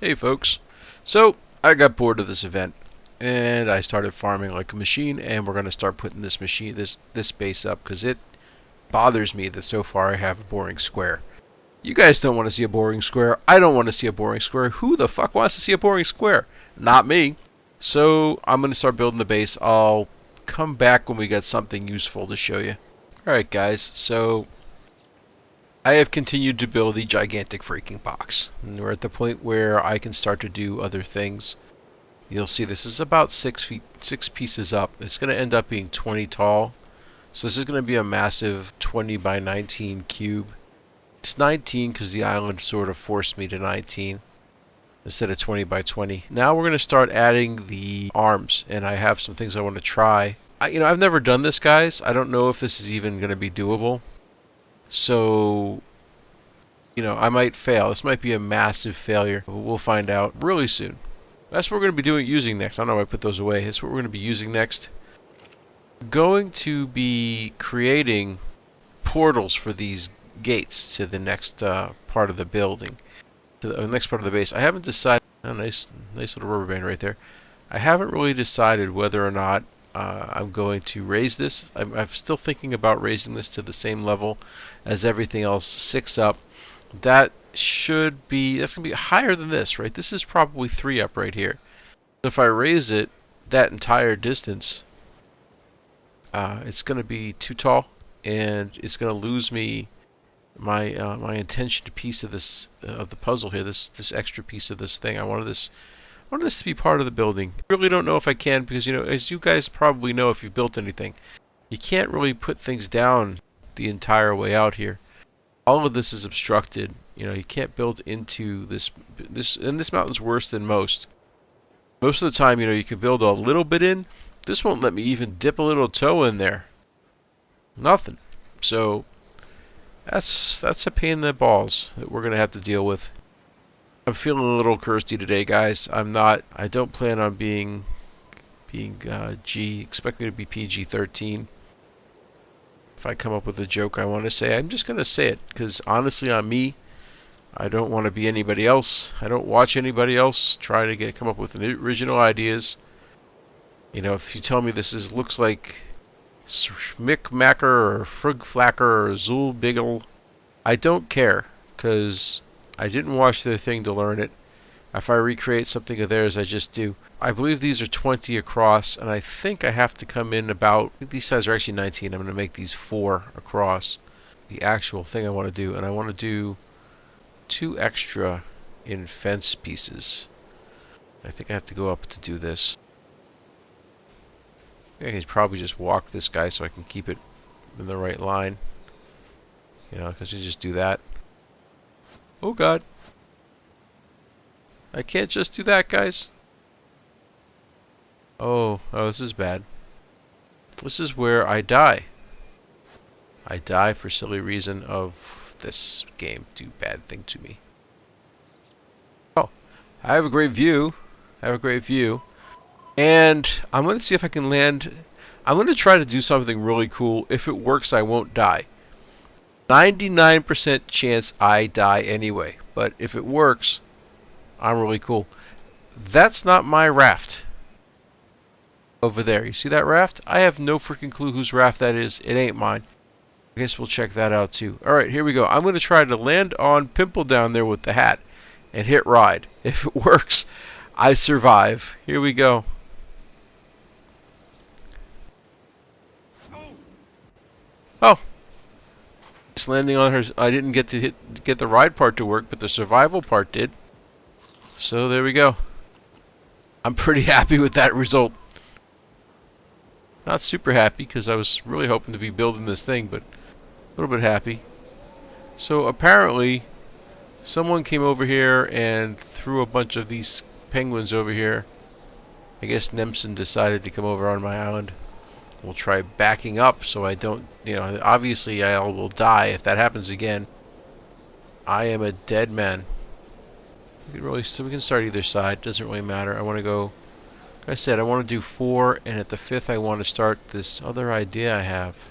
Hey folks, so I got bored of this event and I started farming like a machine, and we're going to start putting this base up because it bothers me that so far I have a boring square. You guys don't want to see a boring square. I don't want to see a boring square. Who the fuck wants to see a boring square? Not me. So I'm going to start building the base. I'll come back when we got something useful to show you. Alright guys, so I have continued to build the gigantic freaking box. And we're at the point where I can start to do other things. You'll see this is about 6 pieces up. It's going to end up being 20 tall. So this is going to be a massive 20 by 19 cube. It's 19 because the island sort of forced me to 19 instead of 20 by 20. Now we're going to start adding the arms, and I have some things I want to try. I've never done this, guys. I don't know if this is even going to be doable. So, I might fail. This might be a massive failure. We'll find out really soon. That's what we're going to be using next. I don't know why I put those away. That's what we're going to be using next. Going to be creating portals for these gates to the next part of the building, to the next part of the base. I haven't decided. Oh, nice little rubber band right there. I haven't really decided whether or not I'm going to raise this. I'm still thinking about raising this to the same level as everything else, 6 up. That's going to be higher than this, right? This is probably 3 up right here. If I raise it that entire distance, it's going to be too tall, and it's going to lose me my intention piece of this of the puzzle here. This extra piece of this thing. I wanted this to be part of the building. I really don't know if I can, because as you guys probably know if you've built anything, you can't really put things down the entire way out here. All of this is obstructed. You can't build into this, and this mountain's worse than most. Most of the time, you can build a little bit in. This won't let me even dip a little toe in there. Nothing. So that's a pain in the balls that we're gonna have to deal with. I'm feeling a little cursedy today, guys. I don't plan on being G. Expect me to be PG-13. If I come up with a joke I want to say, I'm just gonna say it, because honestly, on me, I don't want to be anybody else. I don't watch anybody else try to come up with original ideas. If you tell me this looks like Schmick-Macker or Frug-Flacker or Zool-Biggle, I don't care, because I didn't watch their thing to learn it. If I recreate something of theirs, I just do. I believe these are 20 across, and I think I have to come in I think these sides are actually 19. I'm going to make these 4 across. The actual thing I want to do, and I want to do 2 extra in fence pieces. I think I have to go up to do this. I can probably just walk this guy so I can keep it in the right line. Because you just do that. Oh god. I can't just do that, guys. Oh, this is bad. This is where I die. I die for silly reason of this game do bad thing to me. Oh, I have a great view. And I'm going to see if I can land. I'm going to try to do something really cool. If it works, I won't die. 99% chance I die anyway. But if it works, I'm really cool. That's not my raft. Over there. You see that raft? I have no freaking clue whose raft that is. It ain't mine. I guess we'll check that out too. Alright, here we go. I'm going to try to land on Pimple down there with the hat and hit ride. If it works, I survive. Here we go. Oh. Just landing on her. I didn't get to get the ride part to work, but the survival part did. So there we go. I'm pretty happy with that result. Not super happy, because I was really hoping to be building this thing, but a little bit happy. So apparently, someone came over here and threw a bunch of these penguins over here. I guess Nemson decided to come over on my island. We'll try backing up so I don't, obviously I will die if that happens again. I am a dead man. We can start either side, doesn't really matter. I want to go. Like I said, I want to do 4, and at the 5th I want to start this other idea I have.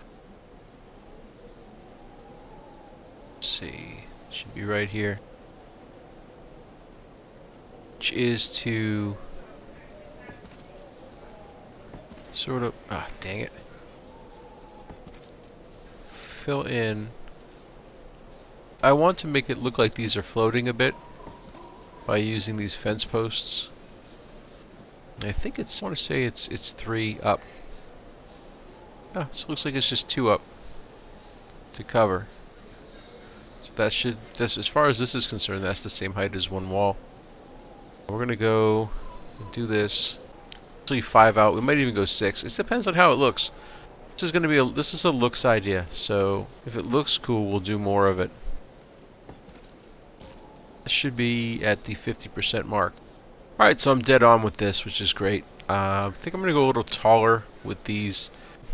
Let's see. Should be right here. which is to sort of, dang it, fill in. I want to make it look like these are floating a bit by using these fence posts. I think I want to say it's 3 up. Oh, so it looks like it's just 2 up to cover. So that's as far as this is concerned, that's the same height as one wall. We're gonna go and do this. Actually 5 out. We might even go 6. It depends on how it looks. This is a looks idea. So if it looks cool, we'll do more of it. This should be at the 50% mark. Alright, so I'm dead on with this, which is great. I think I'm going to go a little taller with these.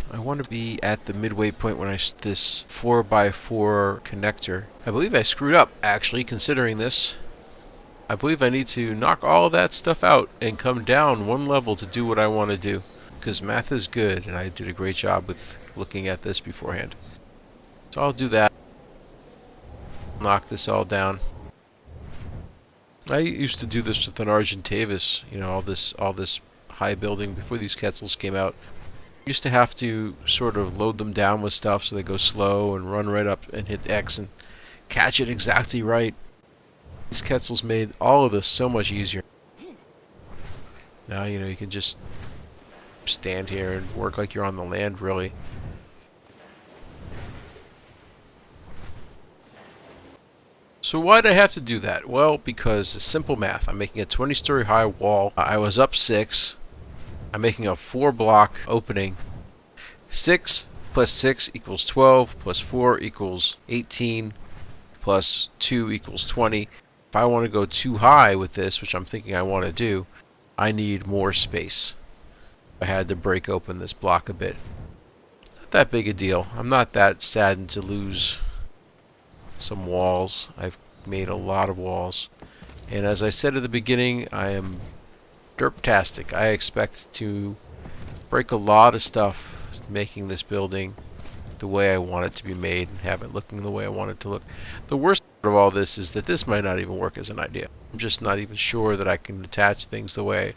I want to be at the midway point when this 4x4 connector. I believe I screwed up, actually, considering this. I believe I need to knock all that stuff out and come down 1 level to do what I want to do. Because math is good, and I did a great job with looking at this beforehand. So I'll do that. Knock this all down. I used to do this with an Argentavis, you know, all this high building before these Quetzals came out. I used to have to sort of load them down with stuff so they go slow and run right up and hit X and catch it exactly right. These Quetzals made all of this so much easier. Now, you know, you can just stand here and work like you're on the land, really. So why'd I have to do that? Well, because it's simple math. I'm making a 20-story high wall. I was up 6. I'm making a 4-block opening. 6 plus 6 equals 12, plus 4 equals 18, plus 2 equals 20. If I want to go too high with this, which I'm thinking I want to do, I need more space. I had to break open this block a bit. Not that big a deal. I'm not that saddened to lose some walls. I've made a lot of walls, and as I said at the beginning, I am derptastic. I expect to break a lot of stuff making this building the way I want it to be made and have it looking the way I want it to look. The worst part of all this is that this might not even work as an idea. I'm just not even sure that I can attach things the way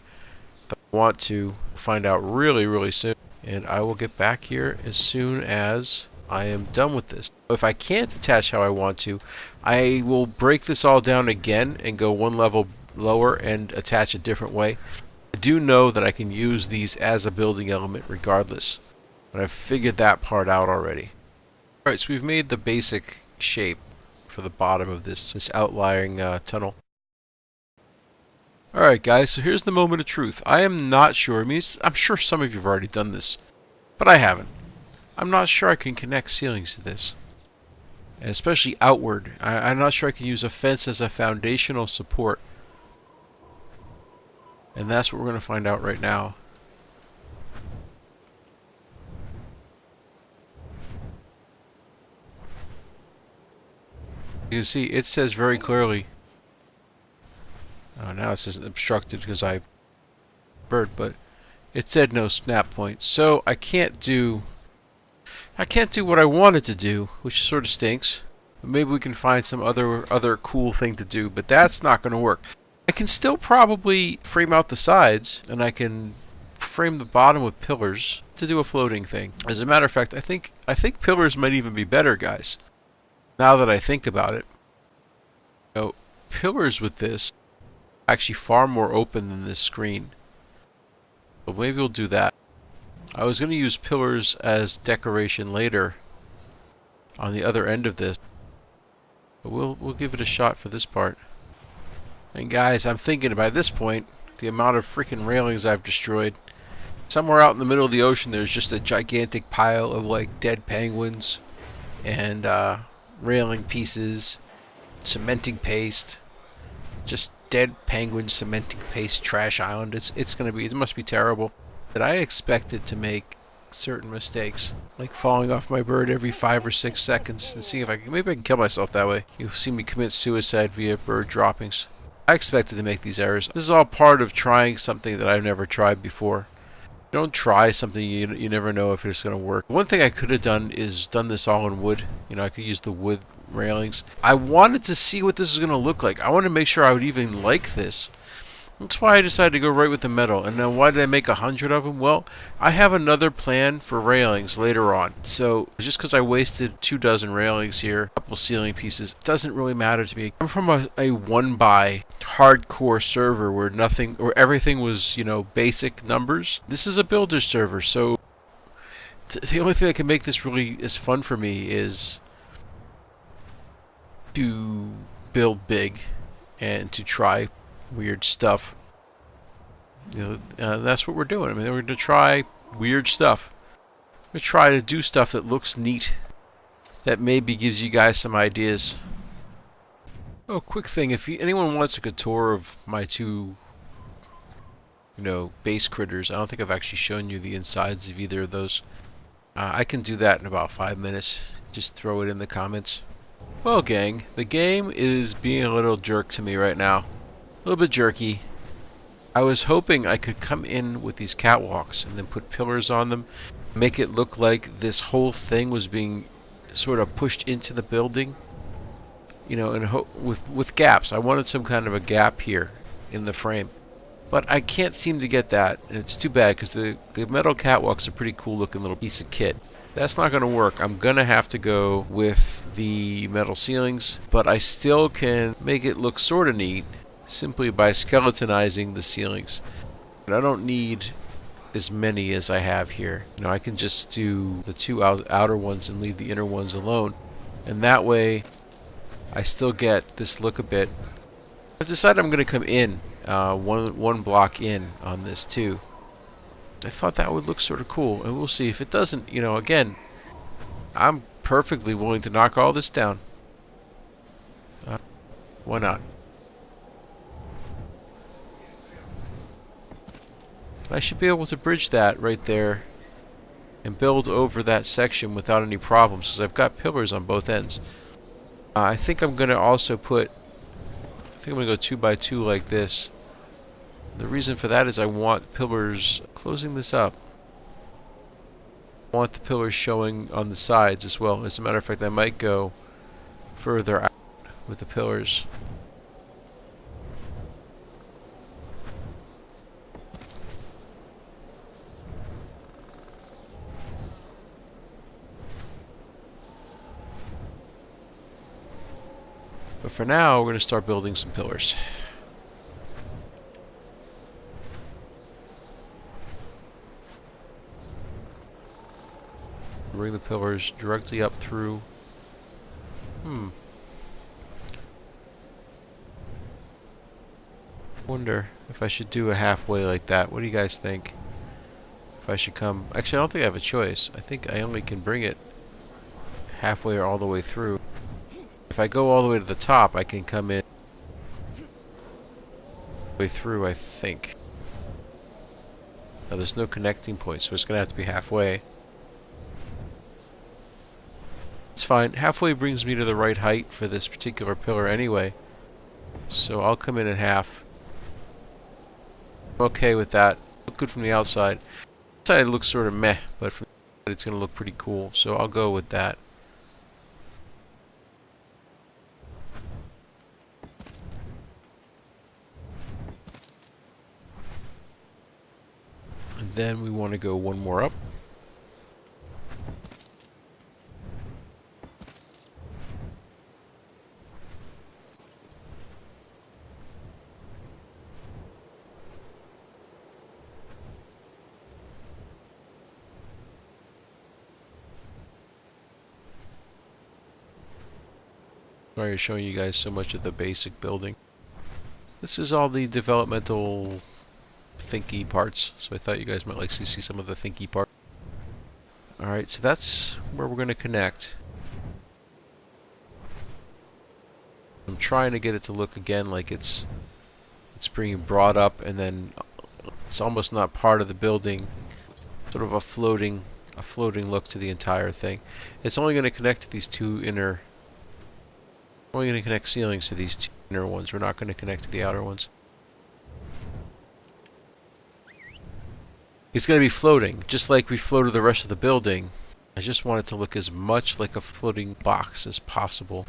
that I want to. Find out really, really soon, and I will get back here as soon as I am done with this. If I can't attach how I want to, I will break this all down again and go 1 level lower and attach a different way. I do know that I can use these as a building element regardless, but I've figured that part out already. Alright, so we've made the basic shape for the bottom of this outlying tunnel. Alright guys, so here's the moment of truth. I am not sure, I'm sure some of you have already done this, but I haven't. I'm not sure I can connect ceilings to this, and especially outward. I'm not sure I can use a fence as a foundational support, and that's what we're going to find out right now. You can see it says very clearly. Now it says obstructed because I bird, but it said no snap point, so I can't do what I wanted to do, which sort of stinks. But maybe we can find some other cool thing to do, but that's not going to work. I can still probably frame out the sides, and I can frame the bottom with pillars to do a floating thing. As a matter of fact, I think pillars might even be better, guys. Now that I think about it, you know, pillars with this are actually far more open than this screen. So maybe we'll do that. I was going to use pillars as decoration later on the other end of this, but we'll give it a shot for this part. And guys, I'm thinking by this point, the amount of freaking railings I've destroyed. Somewhere out in the middle of the ocean, there's just a gigantic pile of like dead penguins and railing pieces, cementing paste, just dead penguin cementing paste trash island. It must be terrible. That I expected to make certain mistakes, like falling off my bird every 5 or 6 seconds, and see if maybe I can kill myself that way. You'll see me commit suicide via bird droppings. I expected to make these errors. This is all part of trying something that I've never tried before. Don't try something you never know if it's going to work. One thing I could have done is done this all in wood. You know, I could use the wood railings. I wanted to see what this is going to look like. I wanted to make sure I would even like this. That's why I decided to go right with the metal. And now why did I make 100 of them? Well, I have another plan for railings later on. So just because I wasted 24 railings here, a couple ceiling pieces, doesn't really matter to me. I'm from a one by hardcore server where everything was, basic numbers. This is a builder server, so the only thing that can make this really as fun for me is to build big and to try weird stuff. That's what we're doing. I mean, we're going to try weird stuff. We're going to try to do stuff that looks neat, that maybe gives you guys some ideas. Oh, quick thing. If anyone wants a tour of my two, base critters, I don't think I've actually shown you the insides of either of those. I can do that in about 5 minutes. Just throw it in the comments. Well, gang, the game is being a little jerk to me right now. A little bit jerky. I was hoping I could come in with these catwalks and then put pillars on them, make it look like this whole thing was being sort of pushed into the building, and with gaps. I wanted some kind of a gap here in the frame, but I can't seem to get that, and it's too bad because the metal catwalk's a pretty cool looking little piece of kit. That's not going to work. I'm going to have to go with the metal ceilings, but I still can make it look sort of neat simply by skeletonizing the ceilings. And I don't need as many as I have here. I can just do the two outer ones and leave the inner ones alone. And that way, I still get this look a bit. I've decided I'm going to come in, one block in on this too. I thought that would look sort of cool, and we'll see. If it doesn't, again, I'm perfectly willing to knock all this down. Why not? I should be able to bridge that right there and build over that section without any problems, because I've got pillars on both ends. I think I'm going to also I'm going to go 2 by 2 like this. The reason for that is I want pillars, closing this up, I want the pillars showing on the sides as well. As a matter of fact, I might go further out with the pillars. But for now, we're going to start building some pillars. Bring the pillars directly up through. Wonder if I should do a halfway like that. What do you guys think? If I should come... Actually, I don't think I have a choice. I think I only can bring it halfway or all the way through. If I go all the way to the top, I can come in way through, I think. Now, there's no connecting point, so it's going to have to be halfway. It's fine. Halfway brings me to the right height for this particular pillar anyway. So I'll come in at half. I'm okay with that. Look good from the outside. Inside it looks sort of meh, but from the inside it's going to look pretty cool. So I'll go with that. And then we want to go one more up. Sorry for showing you guys so much of the basic building. This is all the developmental thinky parts, so I thought you guys might like to see some of the thinky parts. Alright, so that's where we're going to connect. I'm trying to get it to look again like it's being brought up and then it's almost not part of the building. Sort of a floating look to the entire thing. It's only going to connect to these two inner... We're only going to connect ceilings to these two inner ones. We're not going to connect to the outer ones. It's going to be floating, just like we floated the rest of the building. I just want it to look as much like a floating box as possible.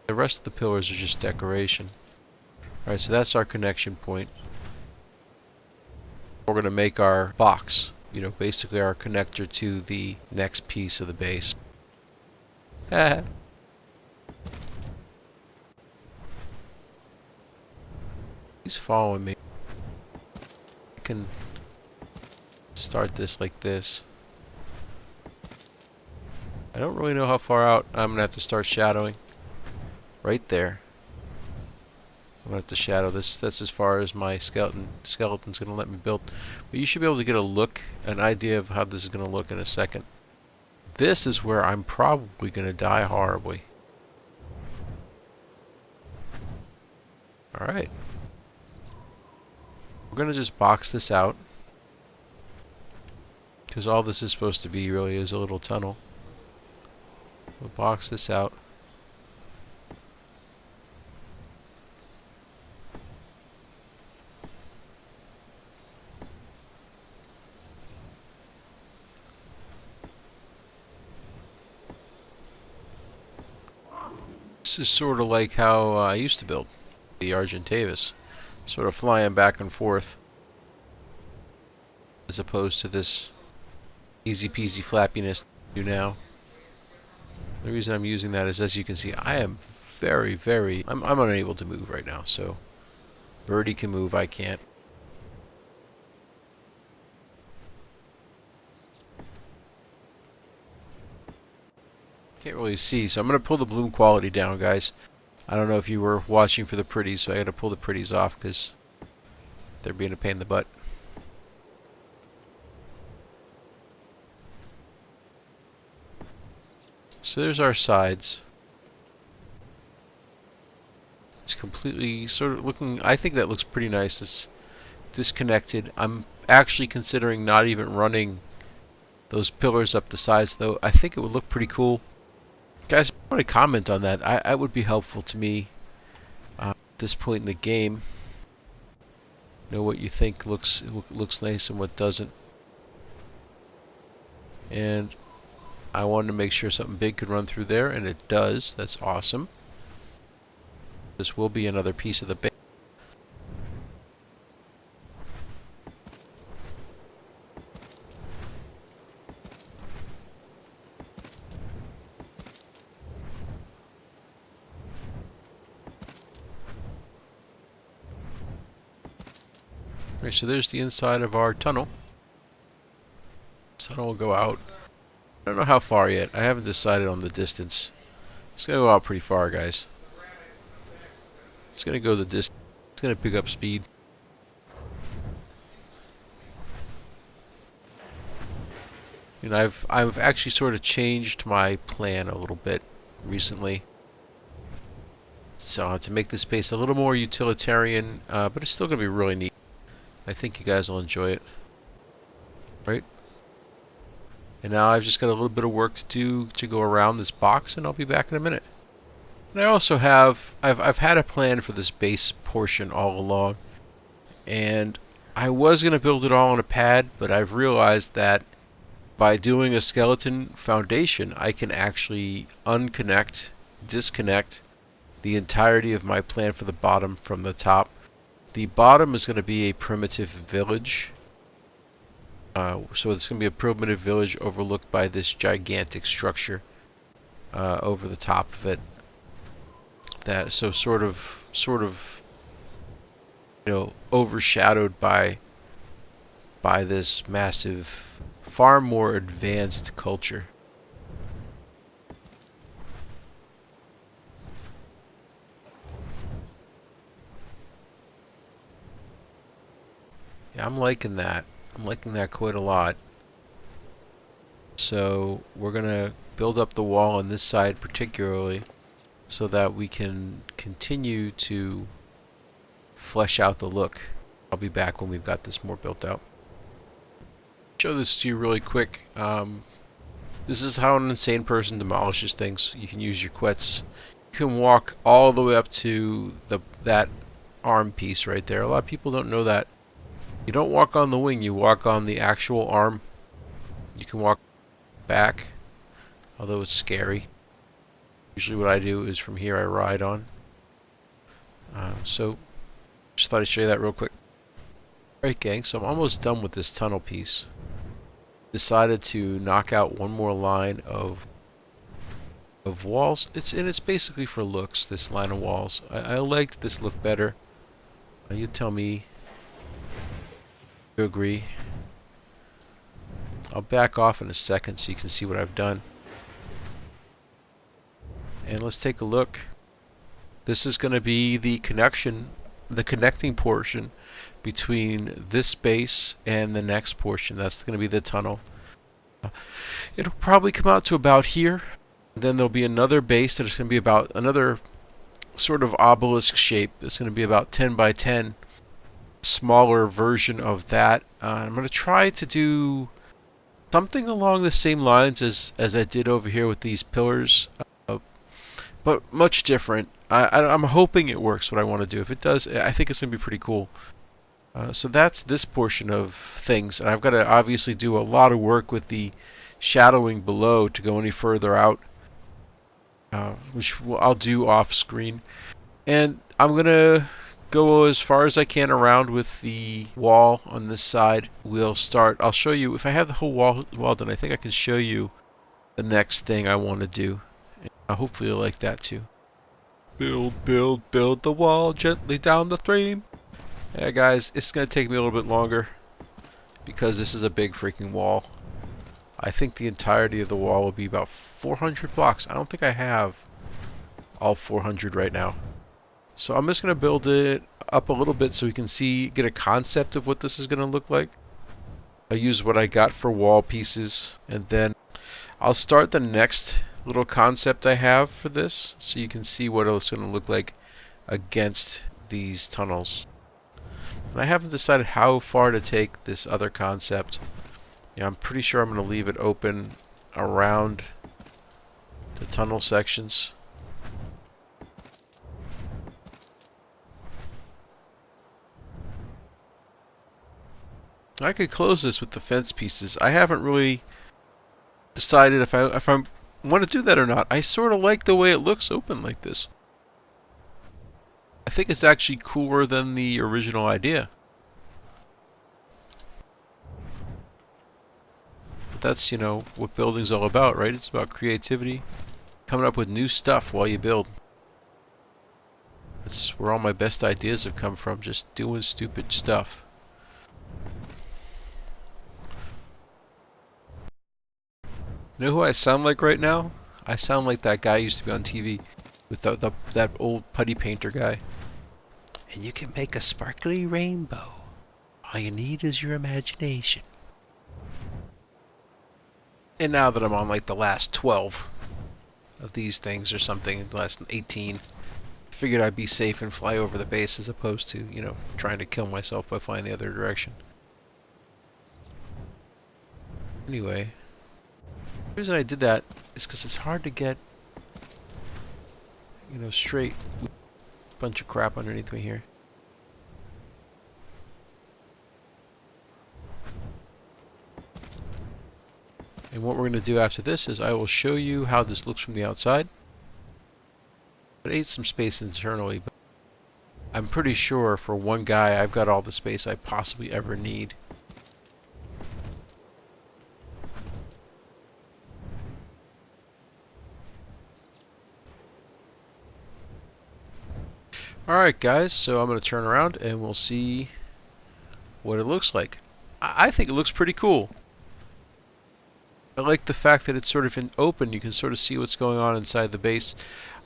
The rest of the pillars are just decoration. Alright, so that's our connection point. We're going to make our box, you know, basically our connector to the next piece of the base. He's following me. I can start this like this. I don't really know how far out I'm going to have to start shadowing. Right there. I'm going to have to shadow this. That's as far as my skeleton's going to let me build. But you should be able to get a look, an idea of how this is going to look in a second. This is where I'm probably going to die horribly. Alright. We're going to just box this out. Because all this is supposed to be really is a little tunnel. We'll box this out. This is sort of like how I used to build the Argentavis. Sort of flying back and forth. As opposed to this easy peasy flappiness I do now. The reason I'm using that is, as you can see, I am I'm unable to move right now. So Birdie can move, I can't. Can't really see, so I'm going to pull the bloom quality down, guys. I don't know if you were watching for the pretties, so I got to pull the pretties off because they're being a pain in the butt. So there's our sides. It's completely sort of looking, I think that looks pretty nice. It's disconnected. I'm actually considering not even running those pillars up the sides, though. I think it would look pretty cool. Guys, if you want to comment on that, I would be helpful to me at this point in the game. Know what you think looks nice and what doesn't. And I wanted to make sure something big could run through there, and it does. That's awesome. This will be another piece of the base. Alright, so there's the inside of our tunnel. This tunnel will go out. I don't know how far yet. I haven't decided on the distance. It's going to go out pretty far, guys. It's going to go the distance. It's going to pick up speed. And I've actually sort of changed my plan a little bit recently. So to make this space a little more utilitarian, but it's still going to be really neat. I think you guys will enjoy it. Right? And now I've just got a little bit of work to do to go around this box, and I'll be back in a minute. And I also have, I've had a plan for this base portion all along. And I was going to build it all on a pad, but I've realized that by doing a skeleton foundation, I can actually disconnect the entirety of my plan for the bottom from the top. The bottom is going to be a primitive village. So it's going to be a primitive village overlooked by this gigantic structure over the top of it. That so sort of you know, overshadowed by this massive, far more advanced culture. Yeah, I'm liking that. I'm liking that quite a lot. So we're gonna build up the wall on this side particularly so that we can continue to flesh out the look. I'll be back when we've got this more built out. Show this to you really quick. This is how an insane person demolishes things. You can use your quets. You can walk all the way up to that arm piece right there. A lot of people don't know that. You don't walk on the wing, you walk on the actual arm. You can walk back, although it's scary. Usually what I do is from here I ride on. So just thought I'd show you that real quick. Alright gang, so I'm almost done with this tunnel piece. Decided to knock out one more line of walls. It's basically for looks, this line of walls. I liked this look better. You tell me you agree. I'll back off in a second so you can see what I've done. And let's take a look. This is going to be the connecting portion between this space and the next portion. That's going to be the tunnel. It'll probably come out to about here. Then there'll be another base that is going to be about another sort of obelisk shape. It's going to be about 10 by 10. Smaller version of that. I'm going to try to do something along the same lines as I did over here with these pillars, but much different. I'm hoping it works what I want to do. If it does, I think it's going to be pretty cool. So that's this portion of things, and I've got to obviously do a lot of work with the shadowing below to go any further out, which I'll do off screen. And I'm going to go as far as I can around with the wall on this side. I'll show you, if I have the whole wall done, I think I can show you the next thing I want to do. And hopefully you'll like that too. Build, build, build the wall gently down the stream. Yeah guys, it's going to take me a little bit longer because this is a big freaking wall. I think the entirety of the wall will be about 400 blocks. I don't think I have all 400 right now. So I'm just going to build it up a little bit so we can get a concept of what this is going to look like. I use what I got for wall pieces, and then I'll start the next little concept I have for this so you can see what it's going to look like against these tunnels. And I haven't decided how far to take this other concept. Yeah, I'm pretty sure I'm going to leave it open around the tunnel sections. I could close this with the fence pieces. I haven't really decided if I want to do that or not. I sort of like the way it looks open like this. I think it's actually cooler than the original idea. But that's, you know, what building's all about, right? It's about creativity, coming up with new stuff while you build. That's where all my best ideas have come from, just doing stupid stuff. You know who I sound like right now? I sound like that guy who used to be on TV with that old putty painter guy. And you can make a sparkly rainbow. All you need is your imagination. And now that I'm on like the last 12 of these things or something, the last 18, I figured I'd be safe and fly over the base as opposed to, you know, trying to kill myself by flying the other direction. Anyway, the reason I did that is because it's hard to get, you know, straight with a bunch of crap underneath me here. And what we're going to do after this is I will show you how this looks from the outside. It ate some space internally, but I'm pretty sure for one guy I've got all the space I possibly ever need. Alright guys, so I'm going to turn around and we'll see what it looks like. I think it looks pretty cool. I like the fact that it's sort of open. You can sort of see what's going on inside the base.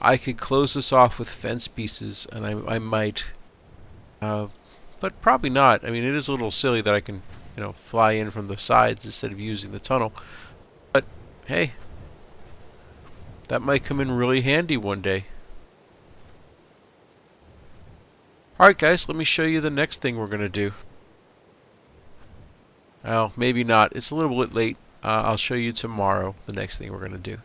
I could close this off with fence pieces, and I might, but probably not. I mean, it is a little silly that I can, you know, fly in from the sides instead of using the tunnel. But hey, that might come in really handy one day. Alright guys, let me show you the next thing we're going to do. Well, maybe not. It's a little bit late. I'll show you tomorrow the next thing we're going to do.